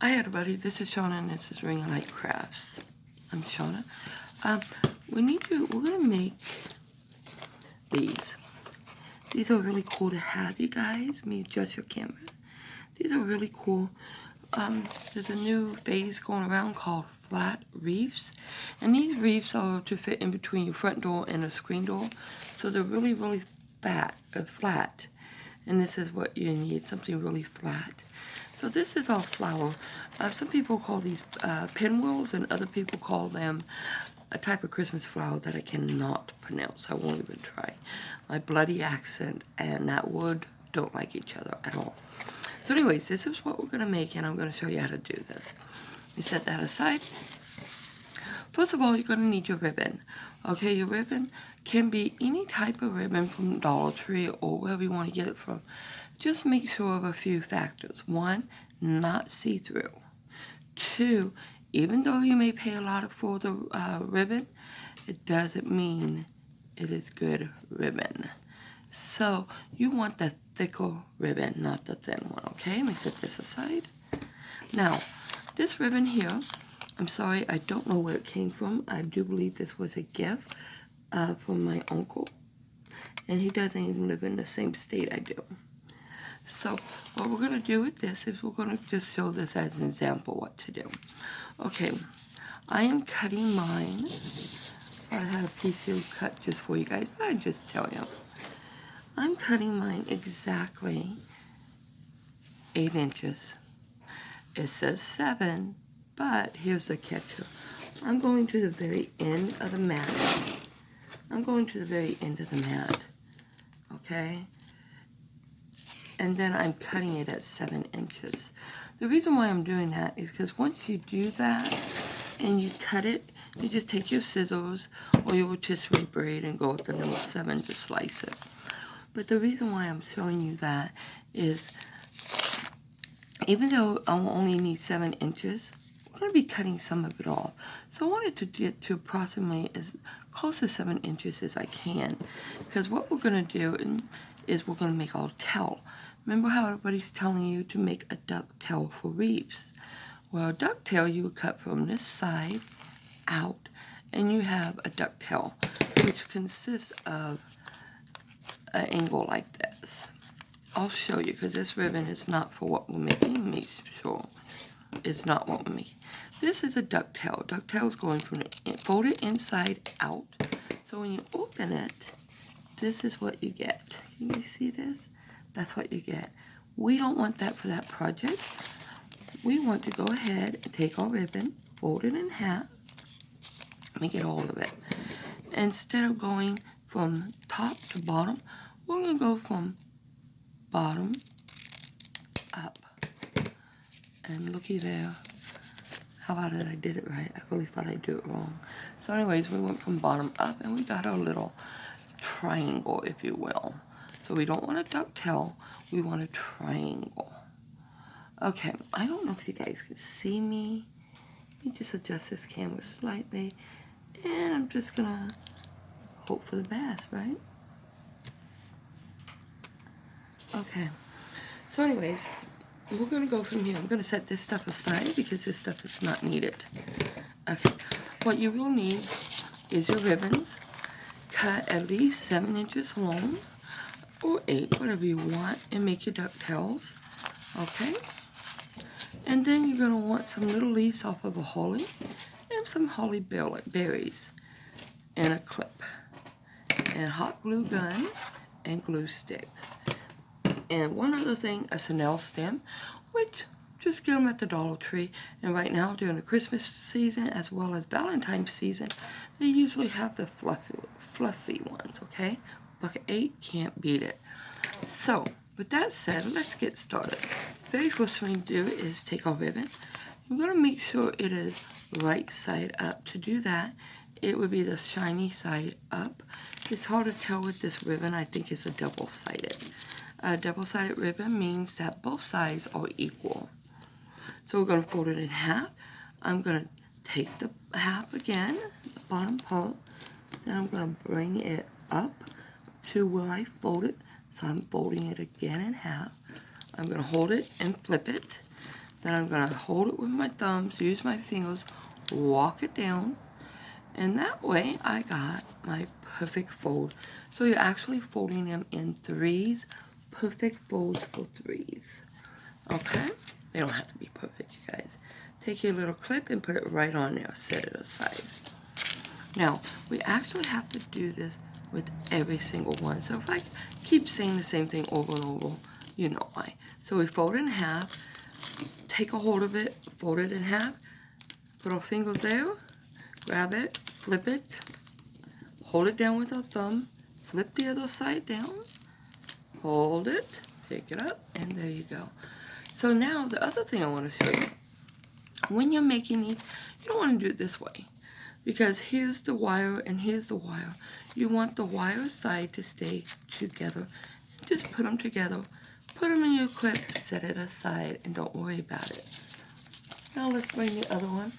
Hi everybody, this is Shauna and this is Ring of Light Crafts. I'm Shauna. We're gonna make these. These are really cool to have, you guys. Let me adjust your camera. These are really cool. There's a new phase going around called flat reefs. And these reefs are to fit in between your front door and a screen door. So they're really, really flat. And this is what you need, something really flat. So this is our flower. Some people call these pinwheels, and other people call them a type of Christmas flower that I cannot pronounce. I won't even try. My bloody accent and that word don't like each other at all. So anyways, this is what we're going to make, and I'm going to show you how to do this. You set that aside. First of all, you're going to need your ribbon. Okay, your ribbon can be any type of ribbon from Dollar Tree or wherever you want to get it from. Just make sure of a few factors. 1, not see-through. 2, even though you may pay a lot for the ribbon, it doesn't mean it is good ribbon. So you want the thicker ribbon, not the thin one, okay? Let me set this aside. Now, this ribbon here, I'm sorry, I don't know where it came from. I do believe this was a gift from my uncle. And he doesn't even live in the same state I do. So what we're going to do with this is we're going to just show this as an example what to do. Okay, I am cutting mine. I had a piece here cut just for you guys, but I just tell you. I'm cutting mine exactly 8 inches. It says 7, but here's the catcher. I'm going to the very end of the mat. I'm going to the very end of the mat. Okay? And then I'm cutting it at 7 inches. The reason why I'm doing that is because once you do that and you cut it, you just take your scissors or your rotisserie blade and go with the number 7 to slice it. But the reason why I'm showing you that is even though I'll only need 7 inches, I'm going to be cutting some of it off. So I wanted to get to approximately as close to 7 inches as I can. Because what we're going to do is we're going to make our tail. Remember how everybody's telling you to make a ducktail for reefs? Well, a ducktail you would cut from this side out, and you have a ducktail, which consists of an angle like this. I'll show you because this ribbon is not for what we're making. Make sure it's not what we're making. This is a ducktail. Ducktail is going from the folded inside out. So when you open it, this is what you get. Can you see this? That's what you get. We don't want that for that project. We want to go ahead and take our ribbon, fold it in half. Let me get all of it. Instead of going from top to bottom, we're going to go from bottom up. And looky there. How about it? I did it right. I really thought I'd do it wrong. So anyways, we went from bottom up and we got our little triangle, if you will. So we don't want a ducktail, we want a triangle. Okay, I don't know if you guys can see me. Let me just adjust this camera slightly. And I'm just gonna hope for the best, right? Okay, so anyways, we're gonna go from here. I'm gonna set this stuff aside because this stuff is not needed. Okay, what you will need is your ribbons. Cut at least 7 inches long, or 8, whatever you want, and make your ducktails, okay? And then you're gonna want some little leaves off of a holly, and some holly berries, and a clip, and hot glue gun, and glue stick. And one other thing, a Chenille stem, which just get them at the Dollar Tree. And right now, during the Christmas season, as well as Valentine's season, they usually have the fluffy ones, okay? Bucket 8, can't beat it. So, with that said, let's get started. Very first thing to do is take our ribbon. You're going to make sure it is right side up. To do that, it would be the shiny side up. It's hard to tell with this ribbon. I think it's a double-sided. A double-sided ribbon means that both sides are equal. So we're going to fold it in half. I'm going to take the half again, the bottom part, then I'm going to bring it up to where I folded. So I'm folding it again in half. I'm going to hold it and flip it. Then I'm going to hold it with my thumbs, use my fingers, walk it down, and that way I got my perfect fold. So you're actually folding them in threes, perfect folds for threes. Okay? They don't have to be perfect, you guys. Take your little clip and put it right on there, set it aside. Now, we actually have to do this with every single one. So if I keep saying the same thing over and over, you know why. So we fold it in half, take a hold of it, fold it in half, put our finger there, grab it, flip it, hold it down with our thumb, flip the other side down, hold it, pick it up, and there you go. So now the other thing I want to show you, when you're making these, you don't want to do it this way, because here's the wire and here's the wire. You want the wire side to stay together. Just put them together, put them in your clip, set it aside, and don't worry about it. Now let's bring the other one.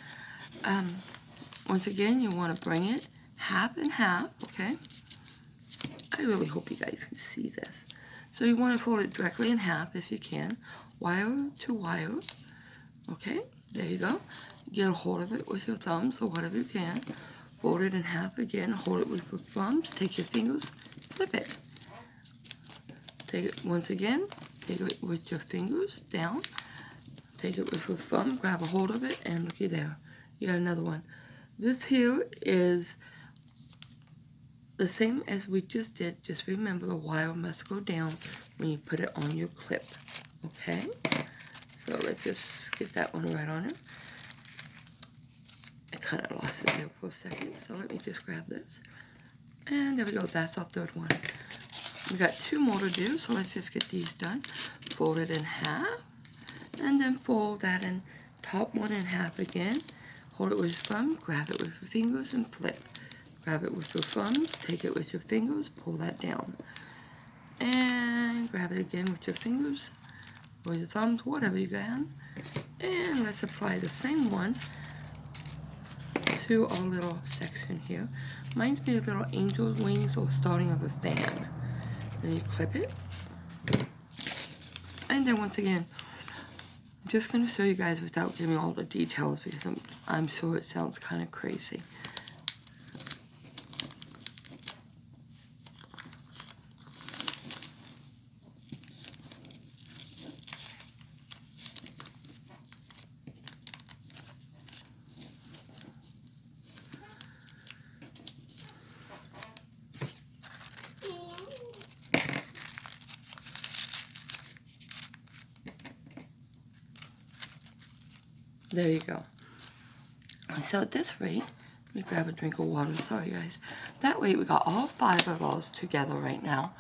Once again, you want to bring it half and half, okay? I really hope you guys can see this. So you want to fold it directly in half if you can, wire to wire, okay? There you go. Get a hold of it with your thumbs or whatever you can. Fold it in half again, hold it with your thumbs, take your fingers, flip it. Take it once again, take it with your fingers down, take it with your thumb, grab a hold of it, and looky there. You got another one. This here is the same as we just did. Just remember the wire must go down when you put it on your clip. Okay? So let's just get that one right on it. I kind of lost it there for a second, so let me just grab this. And there we go, that's our third one. We got two more to do, so let's just get these done. Fold it in half, and then fold that in, top one in half again. Hold it with your thumb, grab it with your fingers, and flip. Grab it with your thumbs, take it with your fingers, pull that down. And grab it again with your fingers, or your thumbs, whatever you got. And let's apply the same one to our little section here. Reminds me of little angel wings or starting of a fan. Then you clip it. And then once again, I'm just going to show you guys without giving all the details because I'm sure it sounds kind of crazy. There you go. So at this rate, let me grab a drink of water. Sorry, guys. That way, we got all 5 of those together right now.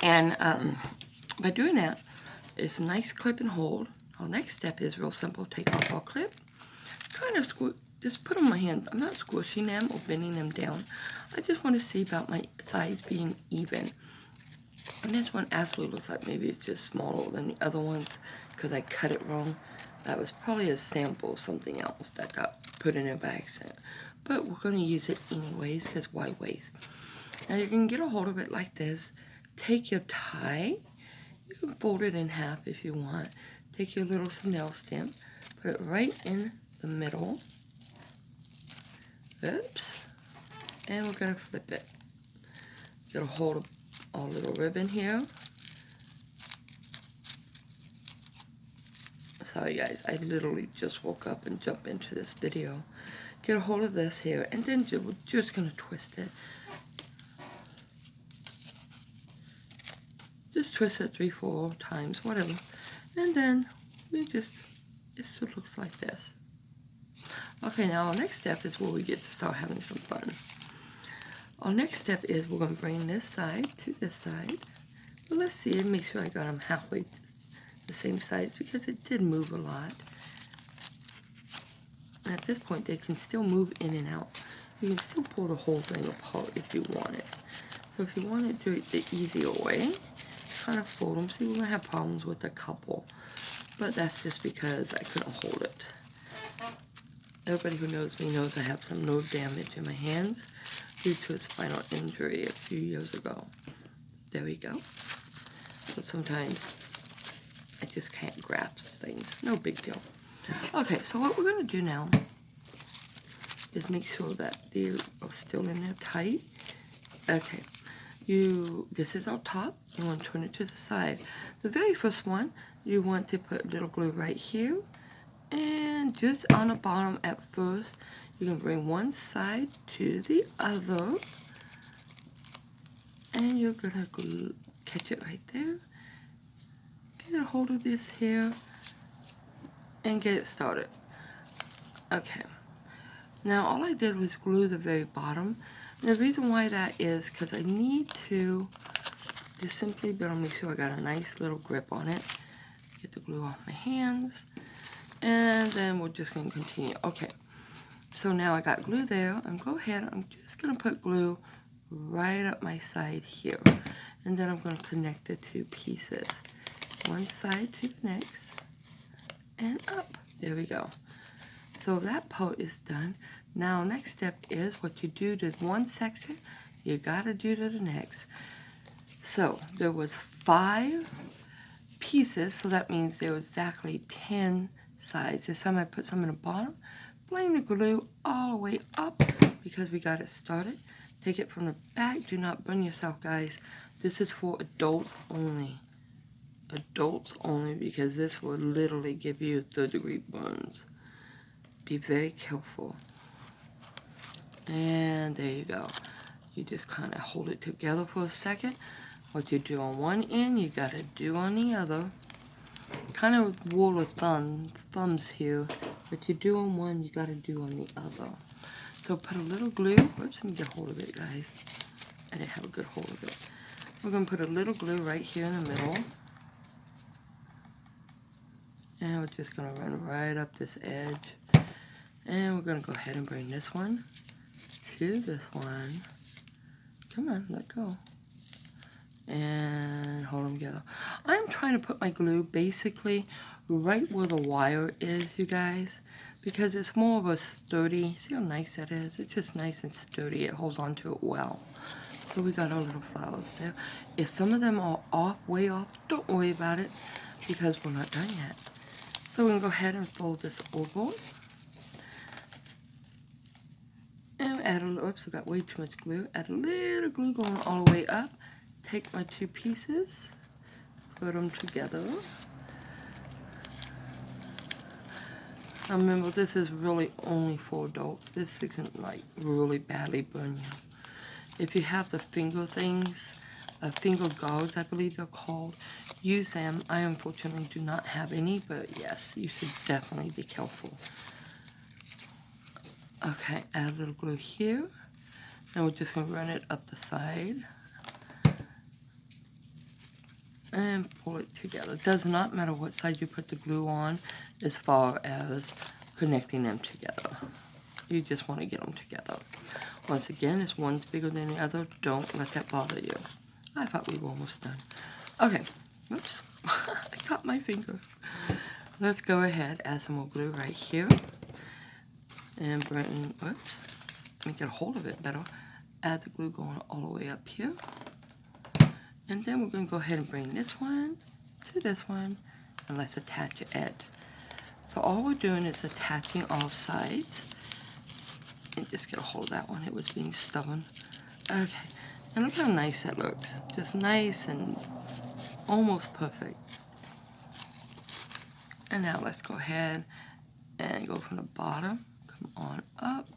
And by doing that, it's a nice clip and hold. Our next step is real simple. Take off our clip. Kind of just put them in my hand. I'm not squishing them or bending them down. I just want to see about my sides being even. And this one actually looks like maybe it's just smaller than the other ones because I cut it wrong. That was probably a sample of something else that got put in there by accident. But we're going to use it anyways because why waste? Now you can get a hold of it like this. Take your tie. You can fold it in half if you want. Take your little Chenille stem. Put it right in the middle. Oops. And we're going to flip it. Get a hold of our little ribbon here. Sorry guys, I literally just woke up and jumped into this video. Get a hold of this here, and then we're just going to twist it. Just twist it 3-4 times, whatever. And then we just, it looks like this. Okay, now our next step is where we get to start having some fun. Our next step is we're going to bring this side to this side. Well, let's see and make sure I got them halfway the same size because it did move a lot. And at this point, they can still move in and out. You can still pull the whole thing apart if you want it. So if you want to do it the easier way, kind of fold them. See, we're going to have problems with a couple. But that's just because I couldn't hold it. Everybody who knows me knows I have some nerve damage in my hands due to a spinal injury a few years ago. There we go. So sometimes I just can't grasp things. No big deal. Okay, so what we're going to do now is make sure that they are still in there tight. Okay, this is our top. You want to turn it to the side. The very first one, you want to put a little glue right here. And just on the bottom at first, you can bring one side to the other. And you're going to catch it right there. Get a hold of this here. And get it started. Okay. Now all I did was glue the very bottom. And the reason why that is because I need to just simply make sure I got a nice little grip on it. Get the glue off my hands. And then we're just going to continue. Okay. So now I got glue there. I'm just going to put glue right up my side here. And then I'm going to connect the two pieces. One side to the next. And up. There we go. So that part is done. Now next step is what you do to one section, you gotta do to the next. So there was 5 pieces, so that means there was exactly 10 sides. This time I put some in the bottom, bring the glue all the way up because we got it started. Take it from the back. Do not burn yourself, guys. This is for adults only. Adults only, because this will literally give you 3rd-degree burns. Be very careful. And there you go. You just kind of hold it together for a second. What you do on one end, you got to do on the other. Kind of rule of thumbs here. What you do on one, you got to do on the other. So put a little glue. Oops, let me get hold of it, guys. I didn't have a good hold of it. We're going to put a little glue right here in the middle. And we're just going to run right up this edge. And we're going to go ahead and bring this one to this one. Come on, let go. And hold them together. I'm trying to put my glue basically right where the wire is, you guys. Because it's more of a sturdy, see how nice that is? It's just nice and sturdy. It holds on to it well. So we got our little flowers there. If some of them are off, way off, don't worry about it. Because we're not done yet. So we're going to go ahead and fold this over. And add a little, oops, I got way too much glue. Add a little glue going all the way up. Take my 2 pieces, put them together. Now remember, this is really only for adults. This can like really badly burn you. If you have the finger things, finger guards, I believe they're called, use them. I unfortunately do not have any, but yes, you should definitely be careful. Okay, add a little glue here, and we're just going to run it up the side and pull it together. It does not matter what side you put the glue on as far as connecting them together. You just want to get them together. Once again, if one's bigger than the other, don't let that bother you. I thought we were almost done. Okay, whoops, I cut my finger. Let's go ahead, add some more glue right here. And bring, whoops, let me get a hold of it better. Add the glue going all the way up here. And then we're going to go ahead and bring this one to this one. And let's attach it edge. So all we're doing is attaching all sides. And just get a hold of that one. It was being stubborn. Okay. And look how nice that looks. Just nice and almost perfect. And now let's go ahead and go from the bottom. Come on up.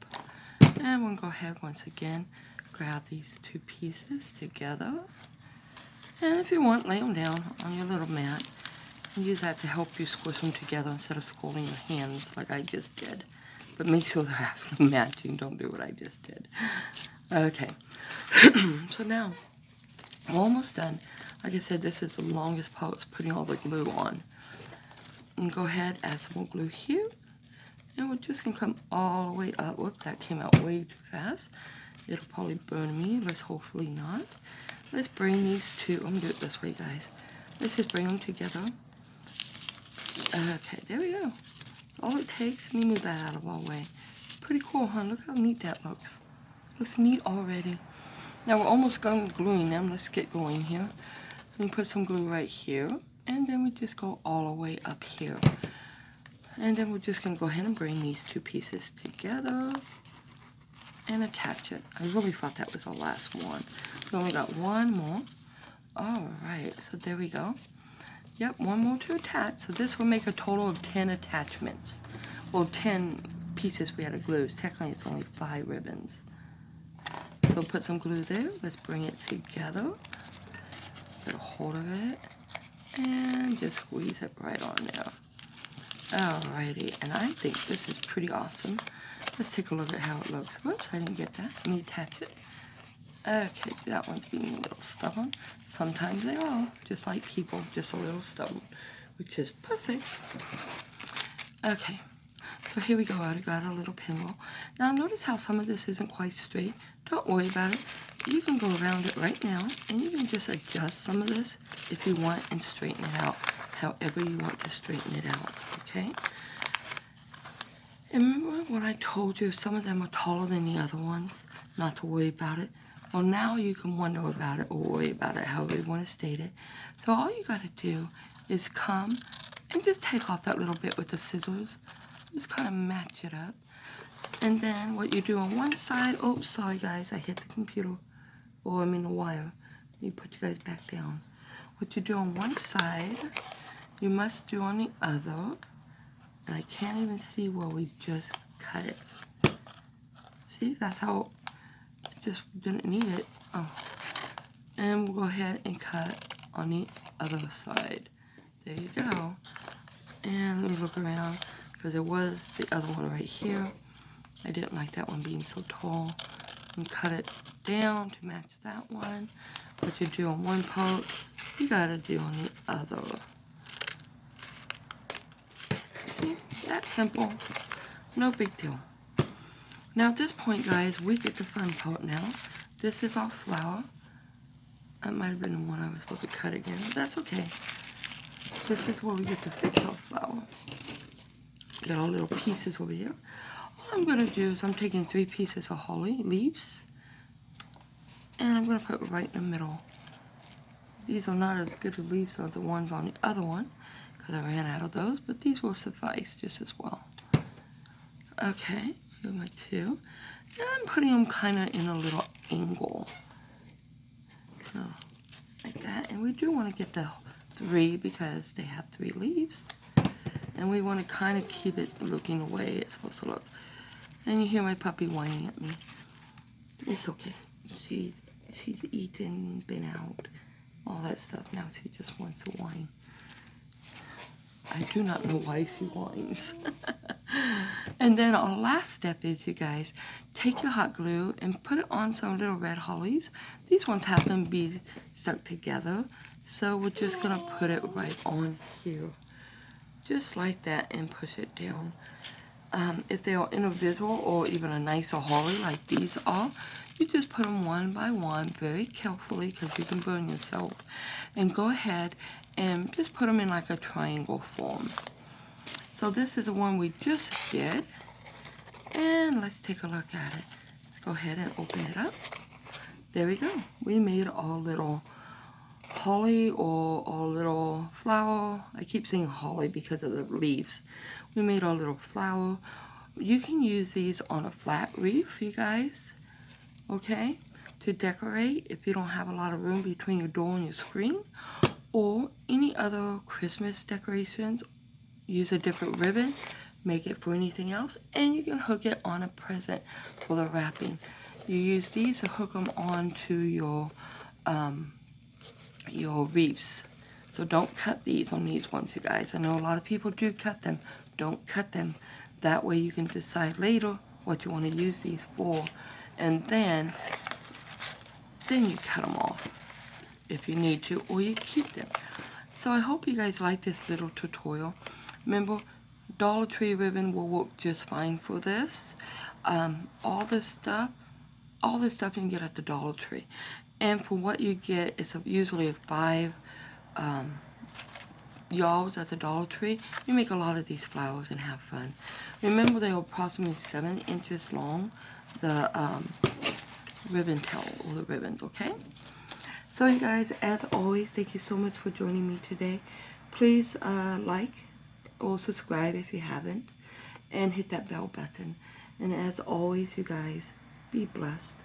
And we'll go ahead once again. Grab these 2 pieces together. And if you want, lay them down on your little mat. And use that to help you squish them together instead of scalding your hands like I just did. But make sure they're actually matching. Don't do what I just did. Okay. So now, I'm almost done. Like I said, this is the longest part, is putting all the glue on. And go ahead, add some more glue here. And we're just going to come all the way up. Whoops, that came out way too fast. It'll probably burn me. Let's hopefully not. Let's bring these 2. I'm going to do it this way, guys. Let's just bring them together. Okay, there we go. That's all it takes. Let me move that out of our way. Pretty cool, huh? Look how neat that looks. Looks neat already. Now we're almost done gluing them. Let's get going here. Let me put some glue right here. And then we just go all the way up here. And then we're just going to go ahead and bring these two pieces together and attach it. I really thought that was the last one. We only got one more. All right, so there we go. Yep, one more to attach. So this will make a total of 10 attachments. Well, 10 pieces we had to glue. Technically, it's only 5 ribbons. So put some glue there. Let's bring it together. Get a hold of it. And just squeeze it right on there. Alrighty, and I think this is pretty awesome. Let's take a look at how it looks. Whoops, I didn't get that. Let me attach it. Okay, that one's being a little stubborn. Sometimes they are, just like people, just a little stubborn, which is perfect. Okay, so here we go. I got a little pinwheel. Now notice how some of this isn't quite straight. Don't worry about it. You can go around it right now, and you can just adjust some of this if you want and straighten it out however you want to straighten it out, okay? And remember when I told you some of them are taller than the other ones, not to worry about it? Well, now you can wonder about it or worry about it, however you want to state it. So all you got to do is come and just take off that little bit with the scissors. Just kind of match it up. And then what you do on one side, oops, sorry guys, I hit the computer, or I mean the wire. Let me put you guys back down. What you do on one side, you must do on the other. And I can't even see where we just cut it. See, that's how, just didn't need it. Oh. And we'll go ahead and cut on the other side. There you go. And let me look around, because there was the other one right here. I didn't like that one being so tall. And cut it down to match that one. What you do on one part, you gotta do on the other. See, that's simple. No big deal. Now at this point, guys, we get the fun part now. This is our flower. That might have been the one I was supposed to cut again, but that's okay. This is where we get to fix our flower. Get our little pieces over here. All I'm gonna do is I'm taking 3 pieces of holly leaves, and I'm gonna put right in the middle. These are not as good of leaves as the ones on the other one, because I ran out of those, but these will suffice just as well. Okay, here's my 2. And I'm putting them kind of in a little angle. So, like that. And we do want to get the 3 because they have 3 leaves. And we want to kind of keep it looking the way it's supposed to look. And you hear my puppy whining at me. It's okay. She's eaten, been out, all that stuff. Now she just wants to whine. I do not know why she whines. And then our last step is, you guys, take your hot glue and put it on some little red hollies. These ones happen to be stuck together. So we're just going to put it right on here. Just like that, and push it down. If they are individual or even a nicer holly like these are, you just put them one by one very carefully, because you can burn yourself. And go ahead and just put them in like a triangle form. So this is the one we just did. And let's take a look at it. Let's go ahead and open it up. There we go. We made our little holly or our little flower. I keep saying holly because of the leaves. We made our little flower. You can use these on a flat wreath, you guys, okay, to decorate if you don't have a lot of room between your door and your screen, or any other Christmas decorations. Use a different ribbon, make it for anything else, and you can hook it on a present for the wrapping. You use these to hook them onto your wreaths. So don't cut these on these ones, you guys. I know a lot of people do cut them. Don't cut them. That way you can decide later what you want to use these for, and then you cut them off if you need to, or you keep them. So I hope you guys like this little tutorial. Remember, Dollar Tree ribbon will work just fine for this. All this stuff you can get at the Dollar Tree. And for what you get, it's usually a 5 yards at the Dollar Tree. You make a lot of these flowers and have fun. Remember, they are approximately 7 inches long, the ribbon tail or the ribbons, okay? So you guys, as always, thank you so much for joining me today. Please like or subscribe if you haven't, and hit that bell button. And as always, you guys, be blessed.